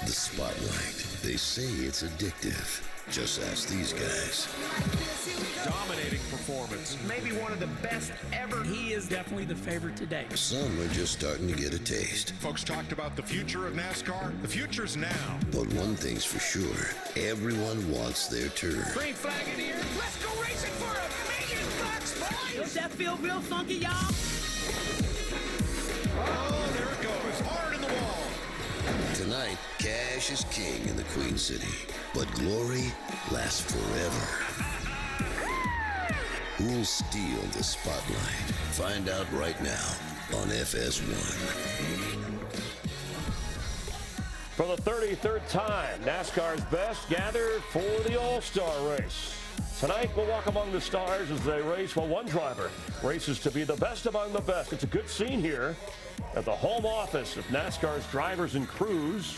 The spotlight. They say it's addictive. Just ask these guys. Dominating performance. Maybe one of the best ever. He is definitely the favorite today. Some are just starting to get a taste. Folks talked about the future of NASCAR. The future's now. But one thing's for sure. Everyone wants their turn. Green flag in here. Let's go racing for $1,000,000, boys! Does that feel real funky, y'all? Oh, there it goes. Hard in the wall. Tonight, cash is king in the Queen City. But glory lasts forever. Who'll steal the spotlight? Find out right now on FS1. For the 33rd time, NASCAR's best gather for the All-Star race. Tonight, we'll walk among the stars as they race. Well, one driver races to be the best among the best. It's a good scene here at the home office of NASCAR's Drivers and Crews.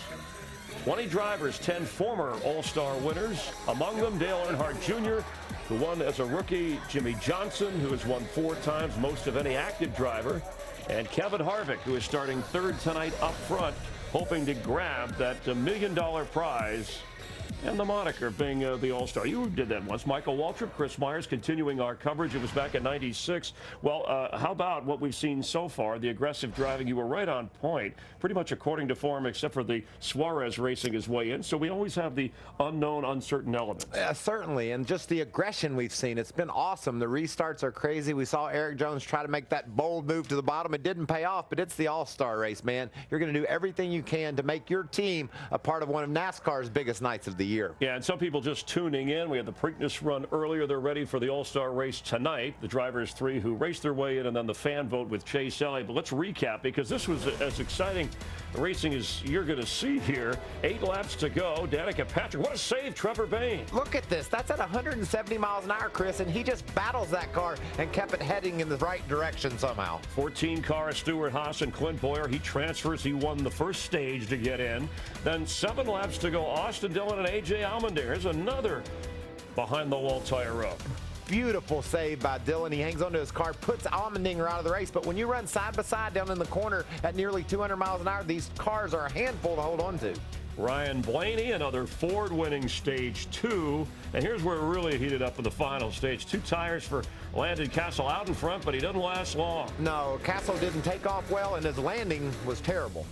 20 drivers, 10 former All-Star winners. Among them, Dale Earnhardt Jr., who won as a rookie, Jimmie Johnson, who has won 4 times, most of any active driver, and Kevin Harvick, who is starting third tonight up front, hoping to grab that $1 million prize and the moniker of being the All-Star. You did that once. Michael Waltrip, Chris Myers, continuing our coverage. It was back in '96. Well, how about what we've seen so far? The aggressive driving, you were right on point, pretty much according to form, except for the Suarez racing his way in. So we always have the unknown, uncertain element. Certainly, and just the aggression we've seen. It's been awesome. The restarts are crazy. We saw Erik Jones try to make that bold move to the bottom. It didn't pay off, but it's the All-Star race, man. You're going to do everything you can to make your team a part of one of NASCAR's biggest nights of the year. Yeah, and some people just tuning in. We had the Preakness run earlier. They're ready for the All-Star race tonight. The drivers 3 who raced their way in, and then the fan vote with Chase Elliott. But let's recap, because this was as exciting racing as you're going to see here. 8 laps to go. Danica Patrick, what a save, Trevor Bayne. Look at this. That's at 170 miles an hour, Chris, and he just battles that car and kept it heading in the right direction somehow. 14 car, Stewart Haas and Clint Bowyer. He transfers. He won the first stage to get in. Then 7 laps to go. Austin Dillon and A.J. Allmendinger. Here's another behind-the-wall tire rub. Beautiful save by Dillon. He hangs onto his car, puts Allmendinger out of the race. But when you run side by side down in the corner at nearly 200 miles an hour, these cars are a handful to hold on to. Ryan Blaney, another Ford winning stage 2. And here's where it really heated up in the final stage. 2 tires for Landon Cassill out in front, but he doesn't last long. No, Cassill didn't take off well, and his landing was terrible.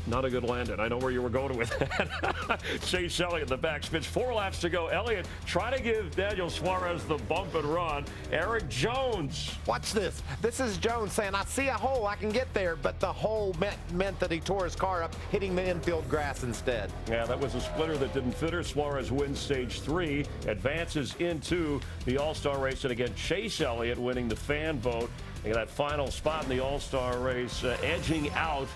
Not a good landing. I know where you were going with that. Chase Elliott in the back spins. 4 laps to go. Elliott trying to give Daniel Suarez the bump and run. Erik Jones. Watch this. This is Jones saying, I see a hole, I can get there. But the hole meant that he tore his car up, hitting the infield grass instead. Yeah, that was a splitter that didn't fit her. Suarez wins stage 3, advances into the All-Star race. And again, Chase Elliott winning the fan vote. And that final spot in the All-Star race, edging out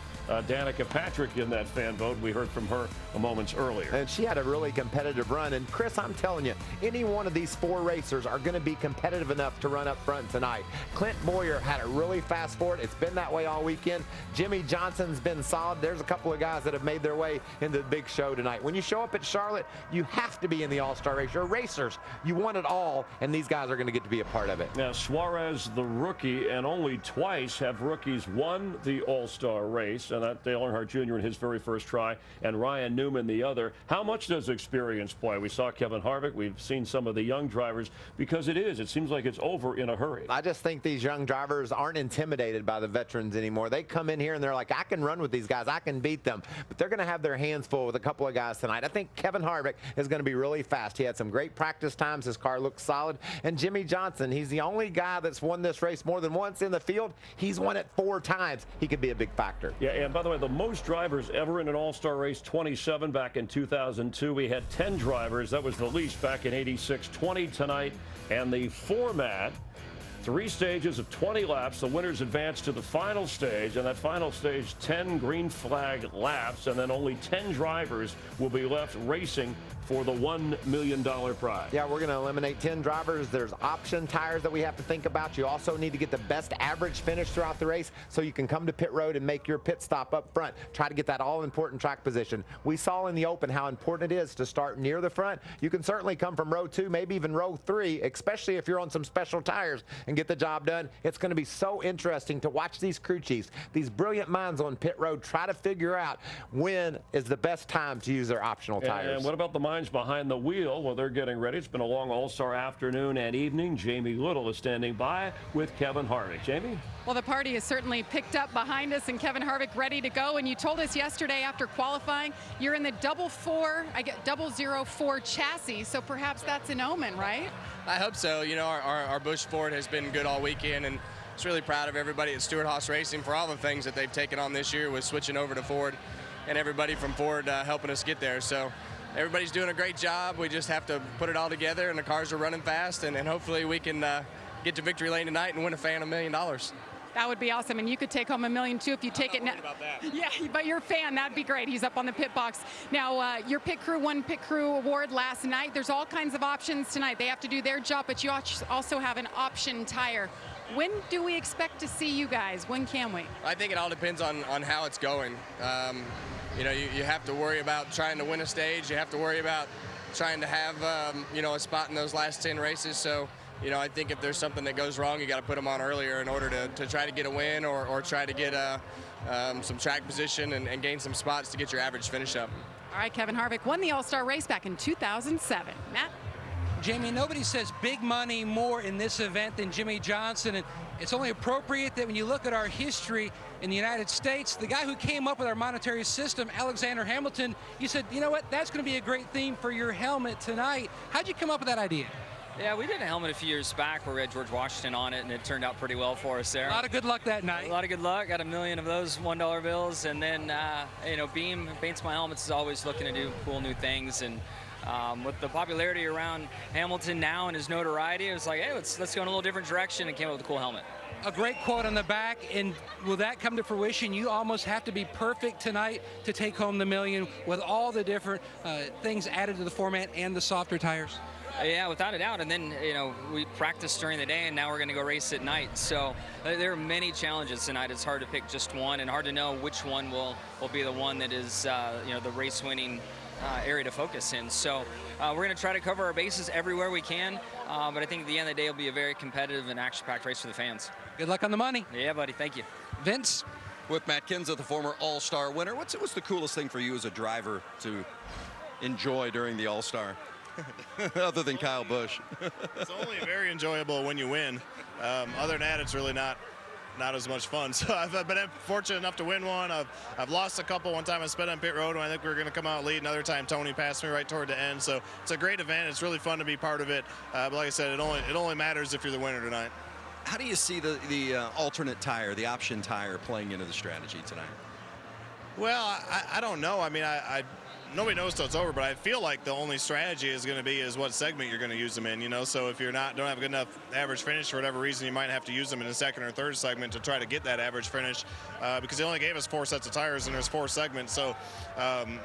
Danica Patrick in that fan vote. We heard from her moments earlier. And she had a really competitive run. And Chris, I'm telling you, any one of these 4 racers are going to be competitive enough to run up front tonight. Clint Bowyer had a really fast Ford. It's been that way all weekend. Jimmie Johnson's been solid. There's a couple of guys that have made their way into the big show tonight. When you show up at Charlotte, you have to be in the All-Star race. You're racers. You want it all, and these guys are going to get to be a part of it. Now, Suarez, the rookie, and only twice have rookies won the All-Star race. And that Dale Earnhardt Jr. in his very first try, and Ryan Newman the other. How much does experience play? We saw Kevin Harvick. We've seen some of the young drivers, because it seems like it's over in a hurry. I just think these young drivers aren't intimidated by the veterans anymore. They come in here and they're like, I can run with these guys. I can beat them. But they're going to have their hands full with a couple of guys tonight. I think Kevin Harvick is going to be really fast. He had some great practice times. His car looks solid. And Jimmie Johnson, he's the only guy that's won this race more than once in the field. He's won it 4 times. He could be a big factor. Yeah, and by the way, the most drivers ever in an All-Star race, 27 back in 2002. We had 10 drivers. That was the least back in '86. 20 tonight. And the format, 3 stages of 20 laps. The winners advance to the final stage, and that final stage, 10 green flag laps, and then only 10 drivers will be left racing for the $1 million prize. Yeah, we're going to eliminate 10 drivers. There's option tires that we have to think about. You also need to get the best average finish throughout the race so you can come to pit road and make your pit stop up front. Try to get that all-important track position. We saw in the Open how important it is to start near the front. You can certainly come from row 2, maybe even row 3, especially if you're on some special tires, and and get the job done. It's going to be so interesting to watch these crew chiefs, these brilliant minds on pit road, try to figure out when is the best time to use their optional tires. And what about the minds behind the wheel? Well, they're getting ready. It's been a long All-Star afternoon and evening. Jamie Little is standing by with Kevin Harvick. Jamie? Well, the party is certainly picked up behind us, and Kevin Harvick ready to go. And you told us yesterday after qualifying, you're in the 004 chassis, so perhaps that's an omen, right? I hope so. You know, our Busch Ford has been good all weekend, and just really proud of everybody at Stewart-Haas Racing for all the things that they've taken on this year with switching over to Ford, and everybody from Ford helping us get there. So everybody's doing a great job. We just have to put it all together, and the cars are running fast, and hopefully we can get to victory lane tonight and win a fan $1 million. That would be awesome, and you could take home $1 million too if you take it now. About that. Yeah, but you're a fan, that'd be great. He's up on the pit box. Now, your pit crew won Pit Crew Award last night. There's all kinds of options tonight. They have to do their job, but you also have an option tire. When do we expect to see you guys? When can we? I think it all depends on how it's going. You know, you have to worry about trying to win a stage. You have to worry about trying to have, you know, a spot in those last 10 races. So, you know, I think if there's something that goes wrong, you got to put them on earlier in order to try to get a win or try to get some track position and gain some spots to get your average finish up. All right, Kevin Harvick won the All-Star race back in 2007. Matt? Jamie, nobody says big money more in this event than Jimmie Johnson, and it's only appropriate that when you look at our history in the United States, the guy who came up with our monetary system, Alexander Hamilton, you said, you know what, that's going to be a great theme for your helmet tonight. How'd you come up with that idea? Yeah, we did a helmet a few years back where we had George Washington on it, and it turned out pretty well for us there. A lot of good luck that night. A lot of good luck. Got $1 million of those $1 bills, and then you know, Beam Paints My Helmets is always looking to do cool new things, and with the popularity around Hamilton now and his notoriety, it was like, hey, let's go in a little different direction, and came up with a cool helmet. A great quote on the back, and will that come to fruition? You almost have to be perfect tonight to take home the $1 million with all the different things added to the format and the softer tires. Yeah, without a doubt. And then, you know, we practiced during the day, and now we're going to go race at night. So there are many challenges tonight. It's hard to pick just one, and hard to know which one will be the one that is, you know, the race-winning area to focus in. So we're going to try to cover our bases everywhere we can. But I think at the end of the day, it'll be a very competitive and action-packed race for the fans. Good luck on the money. Yeah, buddy. Thank you. Vince? With Matt Kenseth, the former All-Star winner, what's the coolest thing for you as a driver to enjoy during the All-Star? Other than Kyle Busch. It's only very enjoyable when you win. Other than that, it's really not as much fun. So I've been fortunate enough to win one. I've lost a couple. One time I sped on pit road when I think we were going to come out lead. Another time Tony passed me right toward the end. So it's a great event. It's really fun to be part of it. But like I said, it only matters if you're the winner tonight. How do you see the alternate tire, the option tire, playing into the strategy tonight? Well, I don't know. I mean, nobody knows till it's over, but I feel like the only strategy is going to be what segment you're going to use them in, you know. So if you're don't have a good enough average finish for whatever reason, you might have to use them in the second or third segment to try to get that average finish, because they only gave us 4 sets of tires and there's 4 segments. So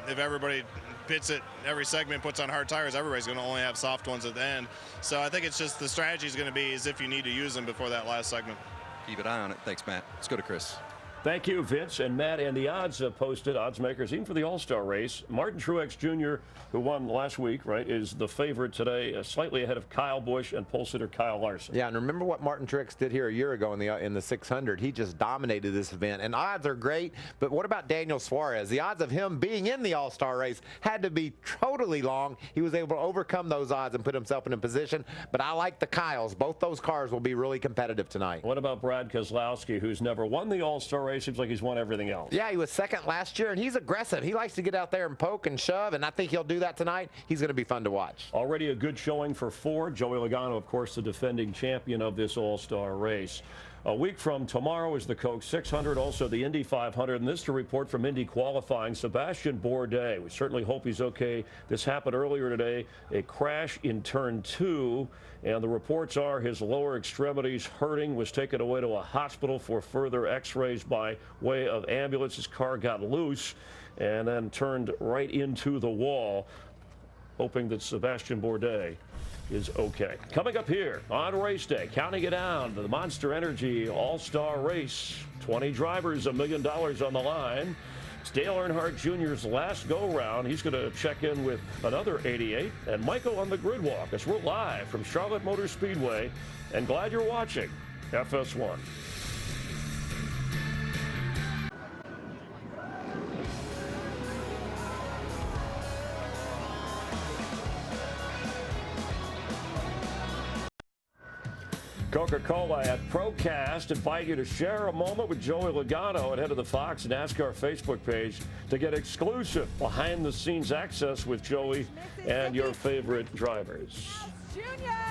if everybody pits it, every segment puts on hard tires, everybody's going to only have soft ones at the end. So I think it's just the strategy is going to be is if you need to use them before that last segment. Keep an eye on it. Thanks, Matt. Let's go to Chris. Thank you, Vince and Matt. And the odds posted, odds makers, even for the All-Star race. Martin Truex Jr., who won last week, right, is the favorite today, slightly ahead of Kyle Busch and pole sitter Kyle Larson. Yeah, and remember what Martin Truex did here a year ago in the 600. He just dominated this event, and odds are great. But what about Daniel Suarez? The odds of him being in the All-Star race had to be totally long. He was able to overcome those odds and put himself in a position. But I like the Kyles. Both those cars will be really competitive tonight. What about Brad Keselowski, who's never won the All-Star race? Seems like he's won everything else. Yeah, he was second last year, and he's aggressive. He likes to get out there and poke and shove, and I think he'll do that tonight. He's going to be fun to watch. Already a good showing for Ford. Joey Logano, of course, the defending champion of this All-Star race. A week from tomorrow is the Coke 600, also the Indy 500, and this to report from Indy qualifying. Sebastian Bourdais, we certainly hope he's okay. This happened earlier today, a crash in turn 2, and the reports are his lower extremities hurting, was taken away to a hospital for further x-rays by way of ambulance. His car got loose and then turned right into the wall, hoping that Sebastian Bourdais is okay. Coming up here on race day, counting it down to the Monster Energy All-Star race. 20 drivers, $1 million on the line. It's Dale Earnhardt Jr.'s last go-round. He's going to check in with another 88. And Michael on the grid walk as we're live from Charlotte Motor Speedway. And glad you're watching FS1. Coca-Cola at Procast invite you to share a moment with Joey Logano and head to the Fox NASCAR Facebook page to get exclusive behind-the-scenes access with Joey and your favorite drivers.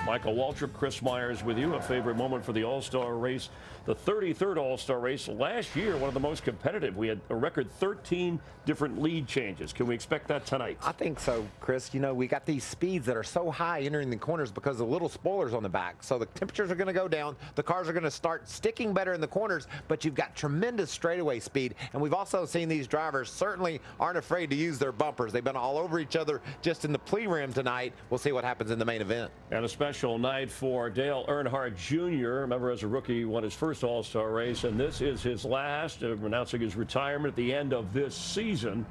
Michael Waltrip, Chris Myers with you. A favorite moment for the All-Star race, the 33rd All-Star race. Last year, one of the most competitive. We had a record 13 different lead changes. Can we expect that tonight? I think so, Chris. You know, we got these speeds that are so high entering the corners because of little spoilers on the back. So the temperatures are going to go down. The cars are going to start sticking better in the corners, but you've got tremendous straightaway speed. And we've also seen these drivers certainly aren't afraid to use their bumpers. They've been all over each other just in the pre-rim tonight. We'll see what happens in the main event. And a special night for Dale Earnhardt Jr. Remember, as a rookie, won his first All-Star race, and this is his last, announcing his retirement at the end of this season.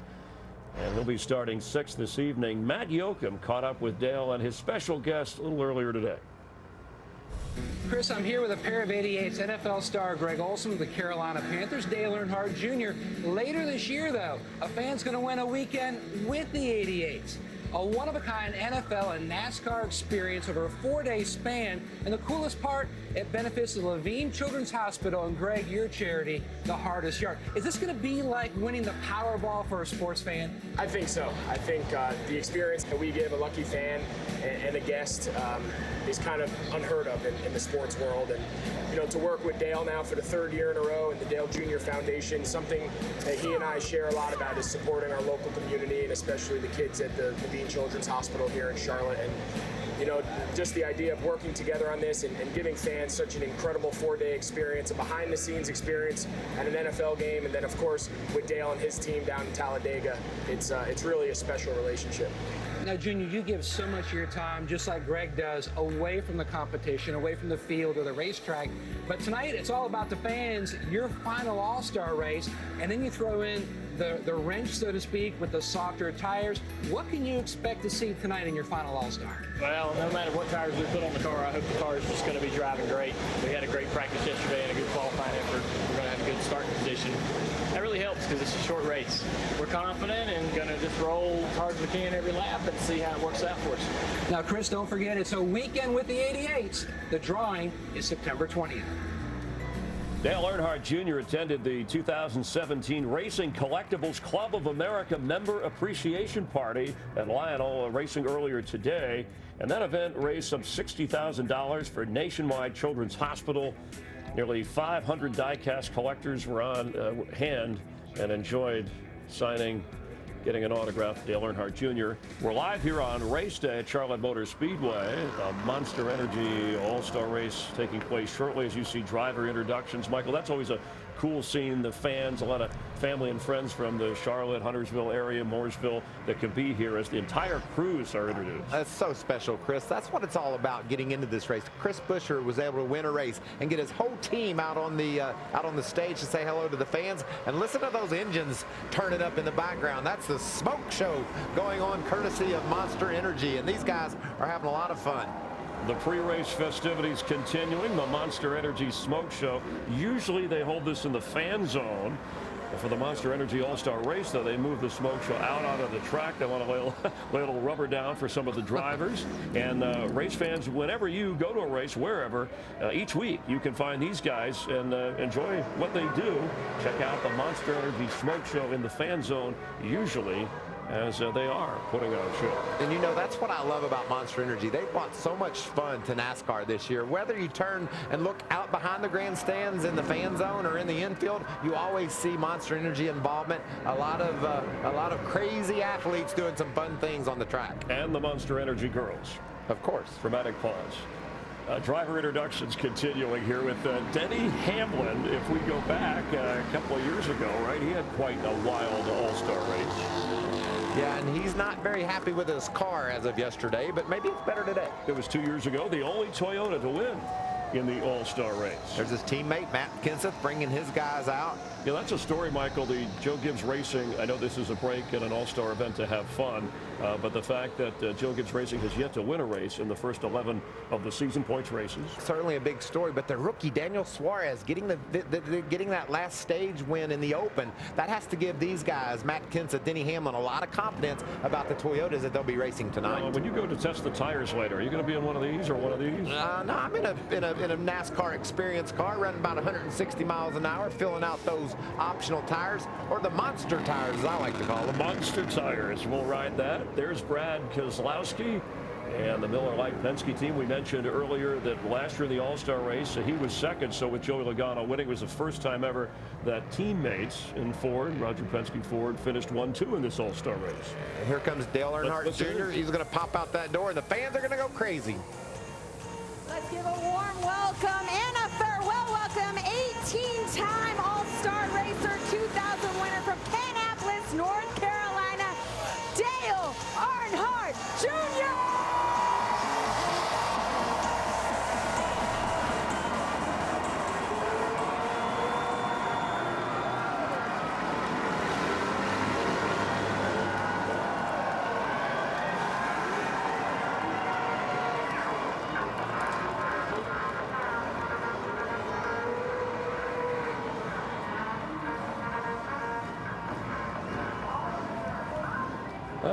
And he'll be starting 6th this evening. Matt Yoakum caught up with Dale and his special guest a little earlier today. Chris, I'm here with a pair of 88s, NFL star Greg Olson of the Carolina Panthers, Dale Earnhardt Jr. Later this year, though, a fan's going to win a weekend with the 88s. A one-of-a-kind NFL and NASCAR experience over a 4-day span. And the coolest part, it benefits the Levine Children's Hospital and, Greg, your charity, The Hardest Yard. Is this going to be like winning the Powerball for a sports fan? I think so. I think the experience that we give a lucky fan and a guest is kind of unheard of in the sports world. And, you know, to work with Dale now for the 3rd year in a row and the Dale Jr. Foundation, something that he and I share a lot about is supporting our local community and especially the kids at the Levine Children's Hospital here in Charlotte. And, you know, just the idea of working together on this and giving fans such an incredible 4-day experience, a behind-the-scenes experience at an NFL game, and then, of course, with Dale and his team down in Talladega, it's really a special relationship. Now, Junior, you give so much of your time, just like Greg does, away from the competition, away from the field or the racetrack. But tonight, it's all about the fans, your final All-Star race, and then you throw in the wrench, so to speak, with the softer tires. What can you expect to see tonight in your final All-Star? Well, no matter what tires we put on the car, I hope the car is just going to be driving great. We had a great practice yesterday and a good qualifying effort. We're going to have a good starting position. That really helps because it's a short race. We're confident and going to just roll as hard as we can every lap and see how it works out for us. Now, Chris, don't forget, it's a weekend with the 88s. The drawing is September 20th. Dale Earnhardt Jr. attended the 2017 Racing Collectibles Club of America Member Appreciation Party at Lionel Racing earlier today. And that event raised some $60,000 for Nationwide Children's Hospital. Nearly 500 die-cast collectors were on hand and enjoyed signing, getting an autograph, Dale Earnhardt Jr. We're live here on race day at Charlotte Motor Speedway. A Monster Energy All-Star race taking place shortly as you see driver introductions. Michael, that's always a cool scene. The fans, a lot of family and friends from the Charlotte, Huntersville area, Mooresville that can be here as the entire crews are introduced. That's so special, Chris. That's what it's all about, getting into this race. Chris Buescher was able to win a race and get his whole team out on the stage to say hello to the fans. And listen to those engines turning up in the background. That's the smoke show going on courtesy of Monster Energy, and these guys are having a lot of fun. The pre-race festivities continuing, the Monster Energy Smoke Show. Usually they hold this in the fan zone. And for the Monster Energy All-Star race, though, they move the smoke show out onto the track. They want to lay a little rubber down for some of the drivers. And race fans, whenever you go to a race, wherever, each week you can find these guys and enjoy what they do. Check out the Monster Energy Smoke Show in the fan zone, usually, as they are putting on a show. And you know, that's what I love about Monster Energy. They brought so much fun to NASCAR this year. Whether you turn and look out behind the grandstands in the fan zone or in the infield, you always see Monster Energy involvement. A lot of crazy athletes doing some fun things on the track. And the Monster Energy girls. Of course. Dramatic pause. Driver introductions continuing here with Denny Hamlin. If we go back a couple of years ago, right, he had quite a wild All-Star race. Yeah, and he's not very happy with his car as of yesterday, but maybe it's better today. It was 2 years ago, the only Toyota to win in the All-Star race. There's his teammate, Matt Kenseth, bringing his guys out. Yeah, that's a story, Michael. The Joe Gibbs Racing, I know this is a break in an All-Star event to have fun, but the fact that Joe Gibbs Racing has yet to win a race in the first 11 of the season points races. Certainly a big story, but the rookie Daniel Suarez getting getting that last stage win in the Open, that has to give these guys, Matt Kenseth, Denny Hamlin, a lot of confidence about the Toyotas that they'll be racing tonight. When you go to test the tires later, are you going to be in one of these or one of these? No, I'm in a NASCAR experience car running about 160 miles an hour, filling out those optional tires, or the monster tires as I like to call them. Monster tires. We'll ride that. There's Brad Keselowski and the Miller Lite Penske team. We mentioned earlier that last year in the All-Star race, he was second. So with Joey Logano winning, it was the first time ever that teammates in Ford, Roger Penske Ford, finished 1-2 in this All-Star race. And here comes Dale Earnhardt Jr. He's going to pop out that door, and the fans are going to go crazy. Let's give a warm welcome and a farewell welcome. 18-time All-Star Racer, 2000 winner from Kannapolis, North Carolina, Dale Earnhardt Jr.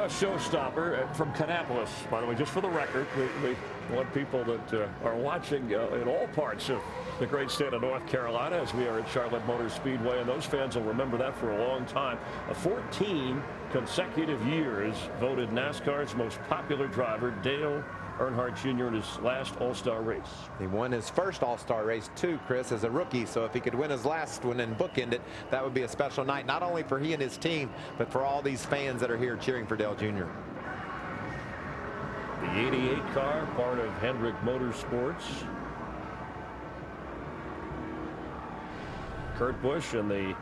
Showstopper from Kannapolis, by the way, just for the record. We want people that are watching in all parts of the great state of North Carolina, as we are at Charlotte Motor Speedway, and those fans will remember that for a long time. 14 consecutive years voted NASCAR's most popular driver, Dale Earnhardt Jr. in his last All-Star race. He won his first All-Star race too, Chris, as a rookie. So if he could win his last one and bookend it, that would be a special night, not only for he and his team, but for all these fans that are here cheering for Dale Jr. The 88 car, part of Hendrick Motorsports. Kurt Busch and the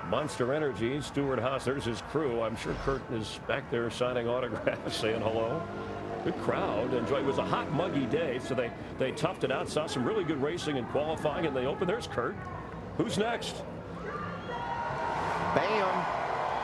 Monster Energy, Stewart Haas. There's his crew. I'm sure Kurt is back there signing autographs, saying hello. Good crowd. Enjoy. It was a hot, muggy day, so they toughed it out. Saw some really good racing and qualifying, and they opened. There's Kurt. Who's next? Bam.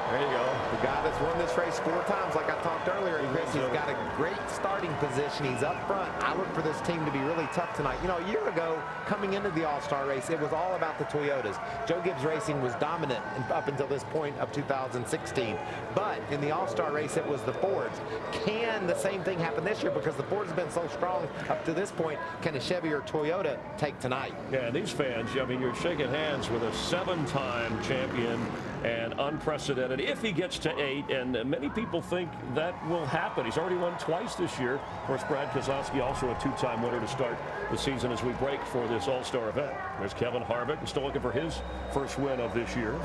There you go. The guy that's won this race 4 times, like I talked earlier, Chris, he's got a great starting position. He's up front. I look for this team to be really tough tonight. You know, a year ago, coming into the All-Star race, it was all about the Toyotas. Joe Gibbs Racing was dominant up until this point of 2016. But in the All-Star race, it was the Fords. Can the same thing happen this year? Because the Fords have been so strong up to this point. Can a Chevy or Toyota take tonight? Yeah, these fans, I mean, you're shaking hands with a 7-time champion and unprecedented if he gets to 8, and many people think that will happen. He's already won twice this year. Of course, Brad Keselowski, also a 2-time winner to start the season as we break for this All-Star event. There's Kevin Harvick, still looking for his first win of this year.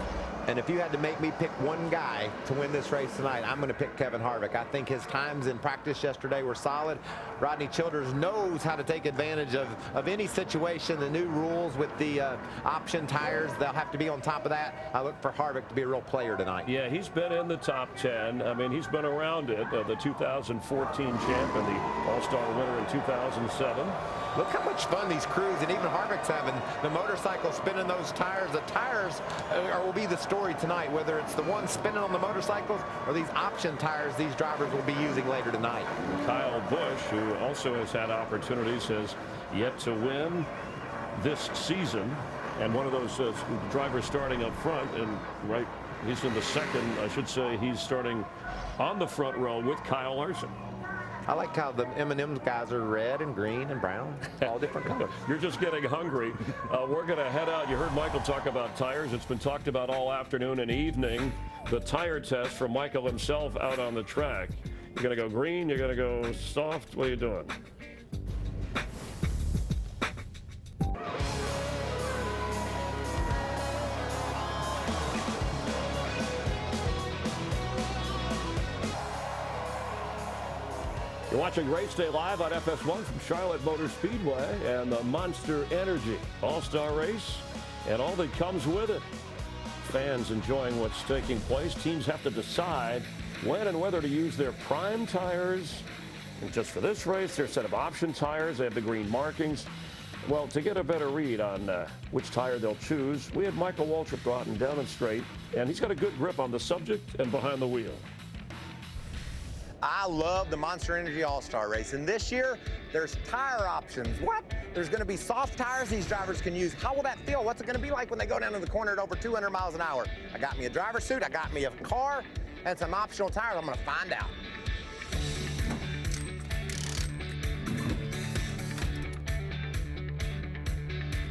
And if you had to make me pick one guy to win this race tonight, I'm going to pick Kevin Harvick. I think his times in practice yesterday were solid. Rodney Childers knows how to take advantage of any situation. The new rules with the option tires, they'll have to be on top of that. I look for Harvick to be a real player tonight. Yeah, he's been in the top 10. I mean, he's been around it. The 2014 champ and the All-Star winner in 2007. Look how much fun these crews, and even Harvick's having the motorcycle spinning those tires. The tires will be the story tonight, whether it's the ones spinning on the motorcycles or these option tires these drivers will be using later tonight. Kyle Busch, who also has had opportunities, has yet to win this season. And one of those drivers starting up front, and right, he's in the second, I should say, he's starting on the front row with Kyle Larson. I like how the M&M's guys are red and green and brown, all different colors. You're just getting hungry. We're going to head out. You heard Michael talk about tires. It's been talked about all afternoon and evening. The tire test from Michael himself out on the track. You're going to go green. You're going to go soft. What are you doing? You're watching Race Day live on FS1 from Charlotte Motor Speedway and the Monster Energy All-Star Race and all that comes with it. Fans enjoying what's taking place. Teams have to decide when and whether to use their prime tires. And just for this race, their set of option tires, they have the green markings. Well, to get a better read on which tire they'll choose, we had Michael Waltrip go out and demonstrate, and he's got a good grip on the subject and behind the wheel. I love the Monster Energy All-Star Race, and this year, there's tire options. What? There's going to be soft tires these drivers can use. How will that feel? What's it going to be like when they go down to the corner at over 200 miles an hour? I got me a driver's suit, I got me a car, and some optional tires. I'm going to find out.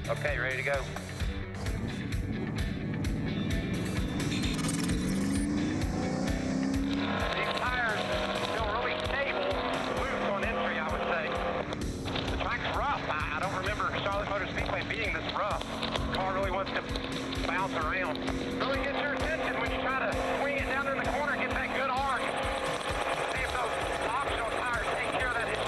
Okay, ready to go. These tires feel really stable, loose on entry, I would say. The track's rough. I don't remember Charlotte Motor Speedway being this rough. The car really wants to bounce around. Really gets your attention when you try to swing it down in the corner, get that good arc. See if those optional tires take care of that issue.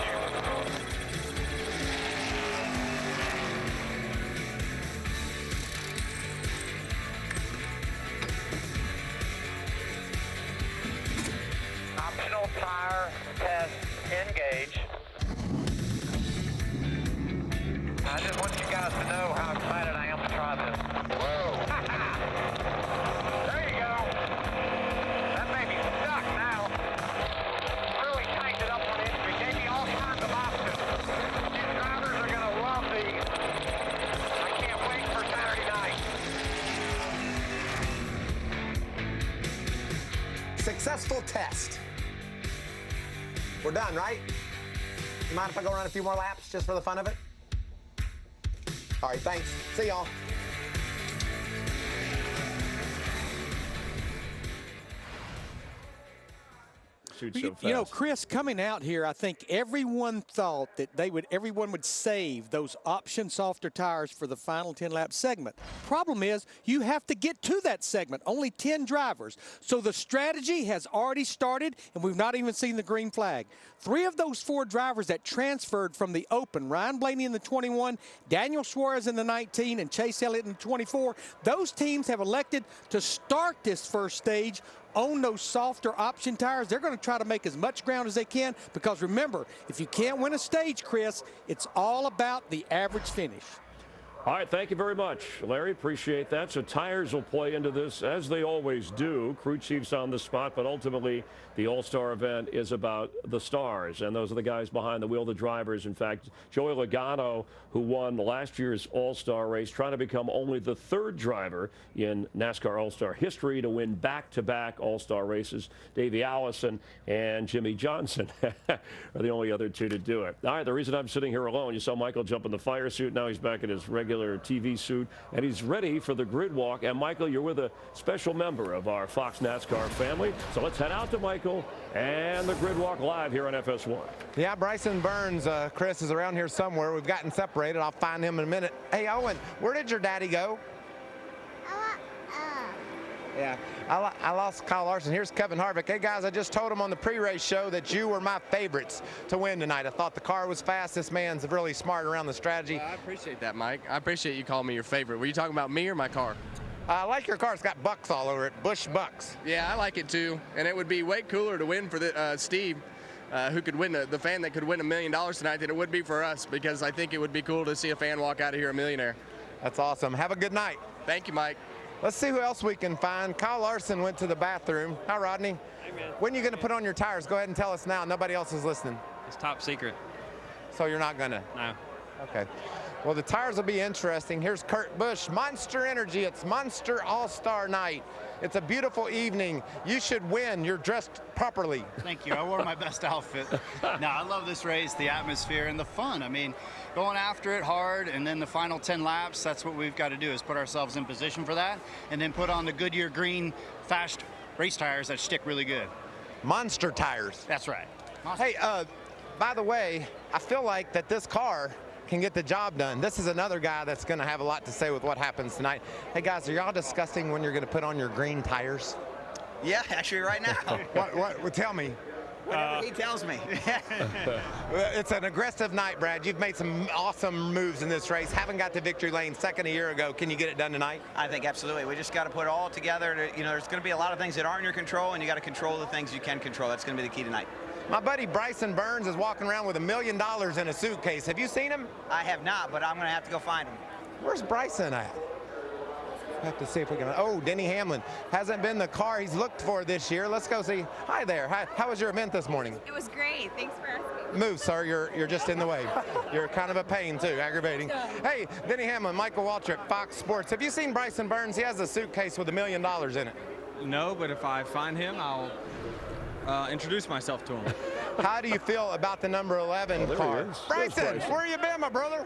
Optional tire test engage. I just want you guys to know how excited I am to try this. Whoa! There you go. That baby's stuck now. Really tightened it up on entry. Gave me all kinds of options. These drivers are going to love these. I can't wait for Saturday night. Successful test. We're done, right? You mind if I go run a few more laps just for the fun of it? All right, thanks. See y'all. You know, Chris, coming out here, I think everyone thought that everyone would save those option softer tires for the final 10-lap segment. Problem is, you have to get to that segment. Only 10 drivers. So the strategy has already started, and we've not even seen the green flag. 3 of those 4 drivers that transferred from the Open, Ryan Blaney in the 21, Daniel Suarez in the 19, and Chase Elliott in the 24, those teams have elected to start this first stage on those softer option tires. They're going to try to make as much ground as they can because remember, if you can't win a stage, Chris, it's all about the average finish. All right, thank you very much, Larry. Appreciate that. So tires will play into this, as they always do. Crew chiefs on the spot, but ultimately the All-Star event is about the stars, and those are the guys behind the wheel, the drivers. In fact, Joey Logano, who won last year's All-Star race, trying to become only the 3rd driver in NASCAR All-Star history to win back-to-back All-Star races. Davey Allison and Jimmy Johnson are the only other 2 to do it. All right, the reason I'm sitting here alone, you saw Michael jump in the fire suit. Now he's back in his regular TV suit, and he's ready for the grid walk. And Michael, you're with a special member of our Fox NASCAR family, so let's head out to Michael and the grid walk live here on FS1. Yeah, Bryson Burns, Chris, is around here somewhere. We've gotten separated. I'll find him in a minute. Hey, Owen, where did your daddy go? Yeah, I lost Kyle Larson. Here's Kevin Harvick. Hey, guys, I just told him on the pre-race show that you were my favorites to win tonight. I thought the car was fast. This man's really smart around the strategy. I appreciate that, Mike. I appreciate you calling me your favorite. Were you talking about me or my car? I like your car. It's got bucks all over it, Busch bucks. Yeah, I like it too. And it would be way cooler to win for Steve, who could win the fan that could win $1 million tonight, than it would be for us, because I think it would be cool to see a fan walk out of here a millionaire. That's awesome. Have a good night. Thank you, Mike. Let's see who else we can find. Kyle Larson went to the bathroom. Hi, Rodney. Hey, man. When are you going to put on your tires? Go ahead and tell us now. Nobody else is listening. It's top secret. So you're not going to? No. Okay. Well, the tires will be interesting. Here's Kurt Busch, Monster Energy. It's Monster All-Star Night. It's a beautiful evening. You should win. You're dressed properly. Thank you. I wore my best outfit. No, I love this race, the atmosphere, and the fun. I mean, going after it hard, and then the final 10 laps, that's what we've got to do, is put ourselves in position for that, and then put on the Goodyear green fast race tires that stick really good. Monster tires. That's right. Monster. Hey, by the way, I feel like that this car can get the job done. This is another guy that's going to have a lot to say with what happens tonight. Hey, guys, are y'all discussing when you're going to put on your green tires? Yeah, actually right now. What? Tell me. Whatever he tells me. It's an aggressive night, Brad. You've made some awesome moves in this race. Haven't got to victory lane second a year ago. Can you get it done tonight? I think absolutely. We just got to put it all together. You know, there's going to be a lot of things that aren't in your control, and you got to control the things you can control. That's going to be the key tonight. My buddy Bryson Burns is walking around with $1 million in a suitcase. Have you seen him? I have not, but I'm going to have to go find him. Where's Bryson at? Have to see if we can. Oh, Denny Hamlin hasn't been the car he's looked for this year. Let's go see. Hi there. Hi. How was your event this morning? It was great. Thanks for asking. Move, sir. You're just in the way. You're kind of a pain too, aggravating. Hey, Denny Hamlin, Michael Waltrip, Fox Sports. Have you seen Bryson Burns? He has a suitcase with $1 million in it. No, but if I find him, I'll introduce myself to him. How do you feel about the number 11 car? Bryson, where you been, my brother?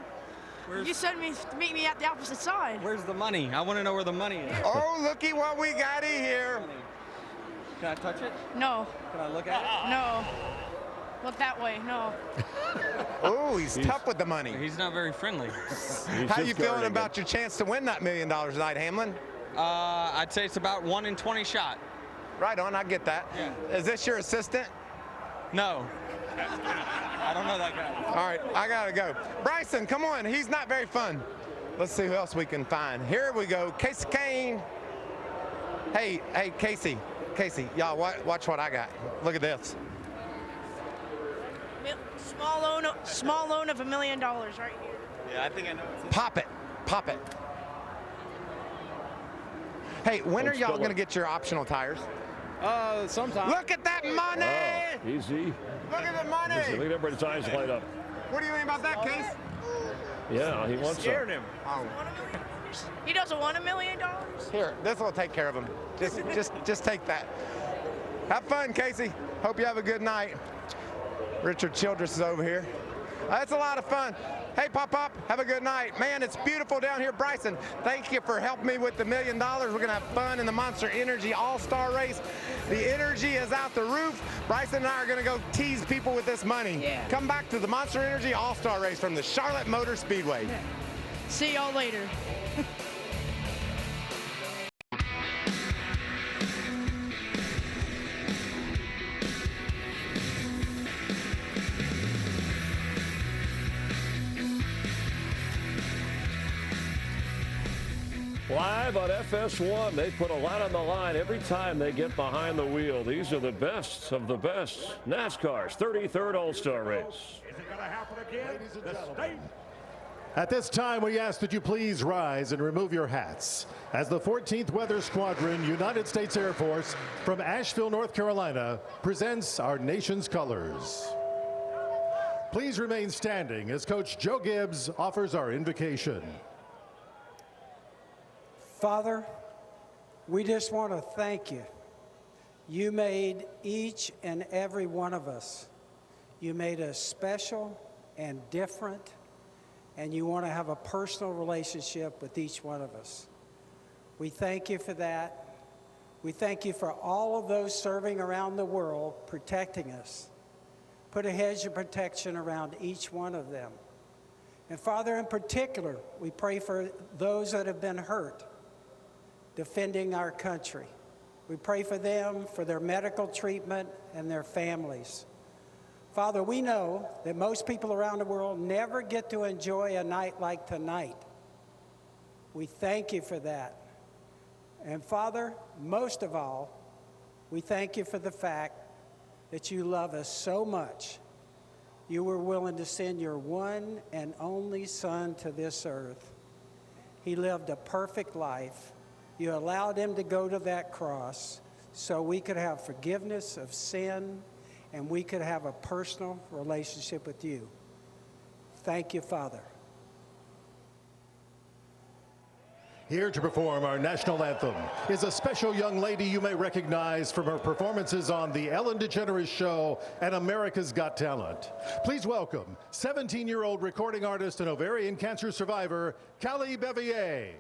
You said to meet me at the opposite side. Where's the money? I want to know where the money is. Oh, looky what we got in here. Can I touch it? No. Can I look at it? No. Look that way. No. Oh, he's tough with the money. He's not very friendly. How you feeling about your chance to win that $1 million tonight, Hamlin? I'd say it's about 1 in 20 shot. Right on, I get that. Yeah. Is this your assistant? No. I don't know that guy. All right, I gotta go. Bryson, come on, he's not very fun. Let's see who else we can find. Here we go, Casey Kane. Hey, Casey, y'all watch what I got. Look at this. Small loan of $1 million right here. Yeah, I think I know. Pop it. Hey, when are y'all gonna get your optional tires? Sometime. Look at that money! Oh, easy. Look at the money! Look at everybody's eyes light up. What do you think about that, Case? Yeah, he wants scared some. him. Oh. He doesn't want $1 million. Here, this will take care of him. Just take that. Have fun, Casey. Hope you have a good night. Richard Childress is over here. That's a lot of fun. Hey, Pop, have a good night. Man, it's beautiful down here. Bryson, thank you for helping me with the $1 million. We're going to have fun in the Monster Energy All-Star Race. The energy is out the roof. Bryson and I are going to go tease people with this money. Yeah. Come back to the Monster Energy All-Star Race from the Charlotte Motor Speedway. Yeah. See y'all later. Live on FS1, they put a lot on the line every time they get behind the wheel. These are the best of the best. NASCAR's 33rd All-Star Race. Is it going to happen again? At this time, we ask that you please rise and remove your hats as the 14th Weather Squadron, United States Air Force, from Asheville, North Carolina, presents our nation's colors. Please remain standing as Coach Joe Gibbs offers our invocation. Father, we just want to thank you. You made each and every one of us. You made us special and different, and you want to have a personal relationship with each one of us. We thank you for that. We thank you for all of those serving around the world, protecting us. Put a hedge of protection around each one of them. And Father, in particular, we pray for those that have been hurt, defending our country. We pray for them, for their medical treatment, and their families. Father, we know that most people around the world never get to enjoy a night like tonight. We thank you for that. And Father, most of all, we thank you for the fact that you love us so much. You were willing to send your one and only Son to this earth. He lived a perfect life. You allowed him to go to that cross so we could have forgiveness of sin and we could have a personal relationship with you. Thank you, Father. Here to perform our national anthem is a special young lady you may recognize from her performances on The Ellen DeGeneres Show and America's Got Talent. Please welcome 17-year-old recording artist and ovarian cancer survivor, Callie Bevier.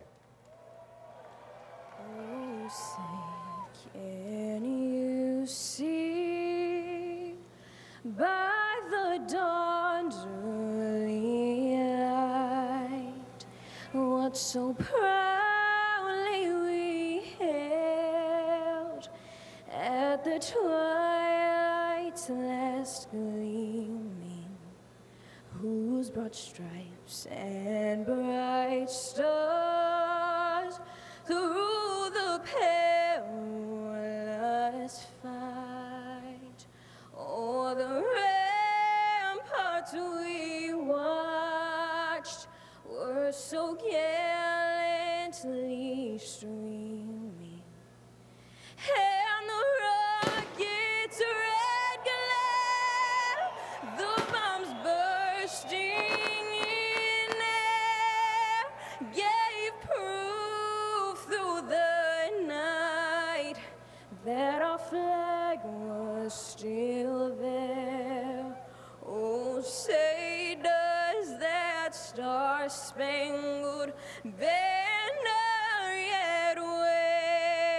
Can you see by the dawn's early light what so proudly we held at the twilight's last gleaming, whose broad stripes and bright stars through the perilous fight o'er the gallantly streaming, and the rocket's red glare, the bombs bursting in air, gave proof through the night that our flag was still there. Oh, say does that star-spangled banner yet wave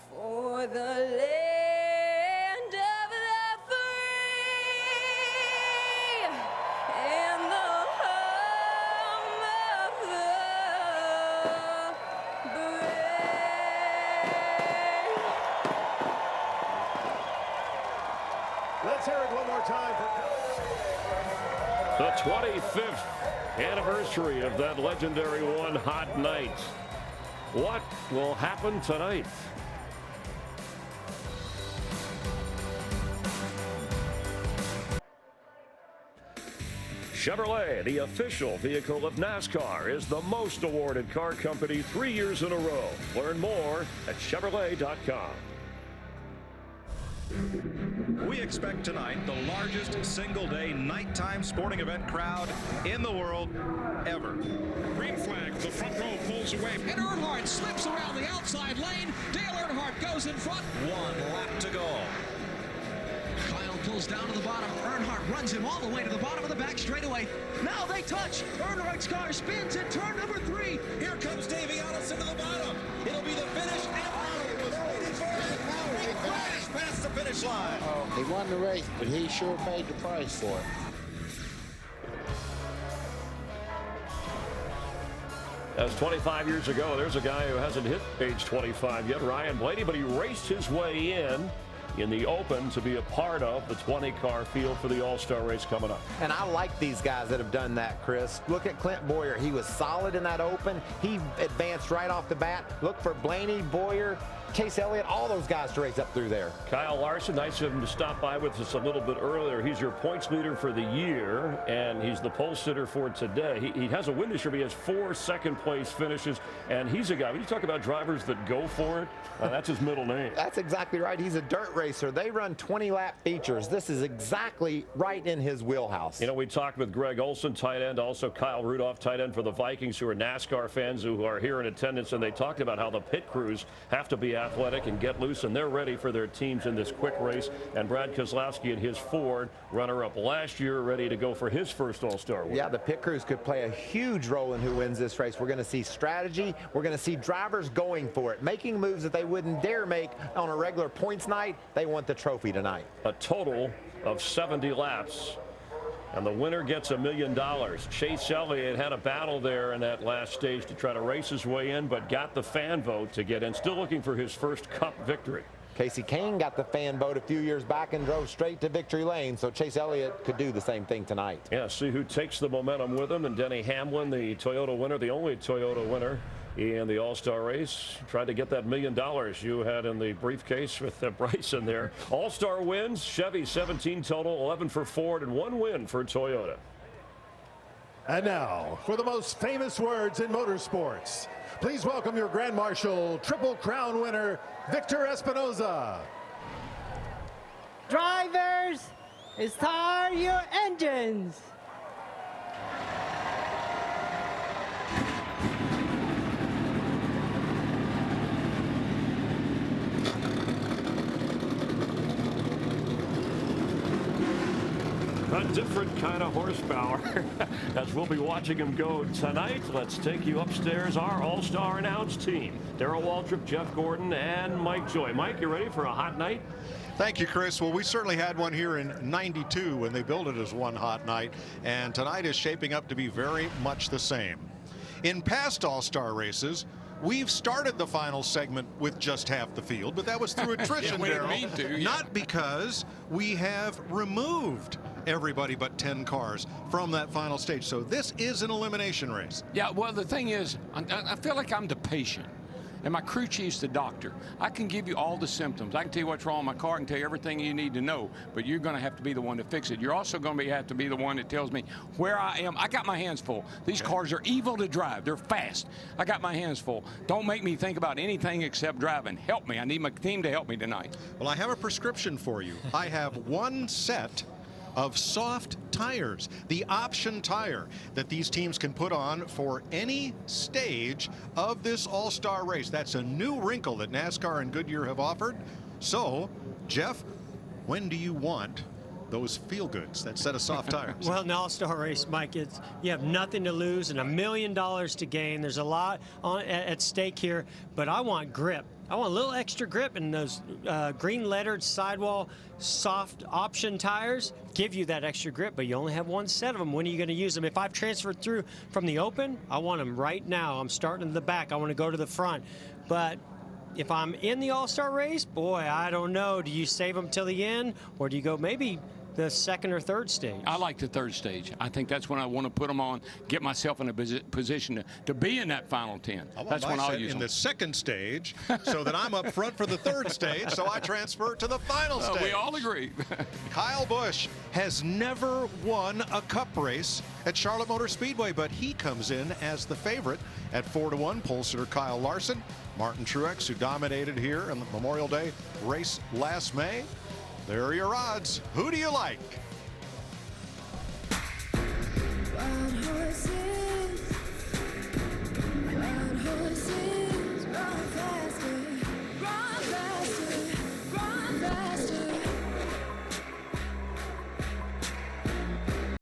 for the land of the free and the home of the Let's hear it one more time for the 25th anniversary of that legendary One Hot Night. What will happen tonight? Chevrolet, the official vehicle of NASCAR, is the most awarded car company 3 years in a row. Learn more at Chevrolet.com. We expect tonight the largest single-day nighttime sporting event crowd in the world ever. Green flag, the front row pulls away. And Earnhardt slips around the outside lane. Dale Earnhardt goes in front. 1 lap to go. Kyle pulls down to the bottom. Earnhardt runs him all the way to the bottom of the back straightaway. Now they touch. Earnhardt's car spins in turn number 3. Here comes Davey Allison to the bottom. It'll be the finish, and Arnold was waiting for it. He crashed past the finish line. He won the race, but he sure paid the price for it. As 25 years ago, there's a guy who hasn't hit age 25 yet, Ryan Blaney, but he raced his way in the Open to be a part of the 20-car field for the All-Star race coming up. And I like these guys that have done that, Chris. Look at Clint Bowyer. He was solid in that Open. He advanced right off the bat. Look for Blaney, Bowyer, Chase Elliott, all those guys to race up through there. Kyle Larson, nice of him to stop by with us a little bit earlier. He's your points leader for the year, and he's the pole sitter for today. He has a win this year, but he has 4 second-place finishes, and he's a guy, when you talk about drivers that go for it, that's his middle name. That's exactly right. He's a dirt racer. They run 20-lap features. This is exactly right in his wheelhouse. You know, we talked with Greg Olson, tight end, also Kyle Rudolph, tight end for the Vikings, who are NASCAR fans who are here in attendance, and they talked about how the pit crews have to be athletic and get loose, and they're ready for their teams in this quick race. And Brad Keselowski and his Ford, runner-up last year, ready to go for his first All-Star win. Yeah, the pit crews could play a huge role in who wins this race. We're going to see strategy. We're going to see drivers going for it, making moves that they wouldn't dare make on a regular points night. They want the trophy tonight. A total of 70 laps. And the winner gets $1 million. Chase Elliott had a battle there in that last stage to try to race his way in, but got the fan vote to get in. Still looking for his first Cup victory. Casey Kane got the fan vote a few years back and drove straight to victory lane, so Chase Elliott could do the same thing tonight. Yeah, see who takes the momentum with him. And Denny Hamlin, the Toyota winner, the only Toyota winner in the All-Star race, tried to get that $1 million you had in the briefcase with Bryson there. All-Star wins, Chevy 17 total, 11 for Ford, and 1 win for Toyota. And now, for the most famous words in motorsports, please welcome your Grand Marshal Triple Crown winner, Victor Espinoza. Drivers, start your engines. A different kind of horsepower as we'll be watching him go tonight. Let's take you upstairs, our All-Star announced team. Darrell Waltrip, Jeff Gordon, and Mike Joy. Mike, you ready for a hot night? Thank you, Chris. Well, we certainly had one here in '92 when they built it as one hot night, and tonight is shaping up to be very much the same. In past All-Star races, we've started the final segment with just half the field, but that was through attrition, Darrell. Not because we have removed everybody but 10 cars from that final stage. So this is an elimination race. Yeah, well, the thing is, I feel like I'm the patient. and my crew chief's the doctor. I can give you all the symptoms. I can tell you what's wrong with my car. I can tell you everything you need to know, but you're going to have to be the one to fix it. You're also going to have to be the one that tells me where I am. I got my hands full. These cars are evil to drive. They're fast. I got my hands full. Don't make me think about anything except driving. Help me. I need my team to help me tonight. Well, I have a prescription for you. I have one set of soft tires, the option tire that these teams can put on for any stage of this all-star race. That's a new wrinkle that NASCAR and Goodyear have offered. So, Jeff, when do you want those feel-goods, that set of soft tires? Well, in the all-star race, Mike, you have nothing to lose and $1 million to gain. There's a lot at stake here, but I want grip. I want a little extra grip, and those green lettered sidewall soft option tires give you that extra grip, but you only have one set of them. When are you going to use them? If I've transferred through from the open, I want them right now. I'm starting in the back. I want to go to the front. But if I'm in the all-star race, boy, I don't know. Do you save them till the end, or do you go maybe the second or third stage? I like the third stage. I think that's when I want to put them on, get myself in a position to be in that final 10. That's when I'll use them. In the second stage, so that I'm up front for the third stage, so I transfer to the final stage. We all agree. Kyle Busch has never won a cup race at Charlotte Motor Speedway, but he comes in as the favorite at 4-1. Pole sitter Kyle Larson, Martin Truex, who dominated here in the Memorial Day race last May. There are your odds. Who do you like?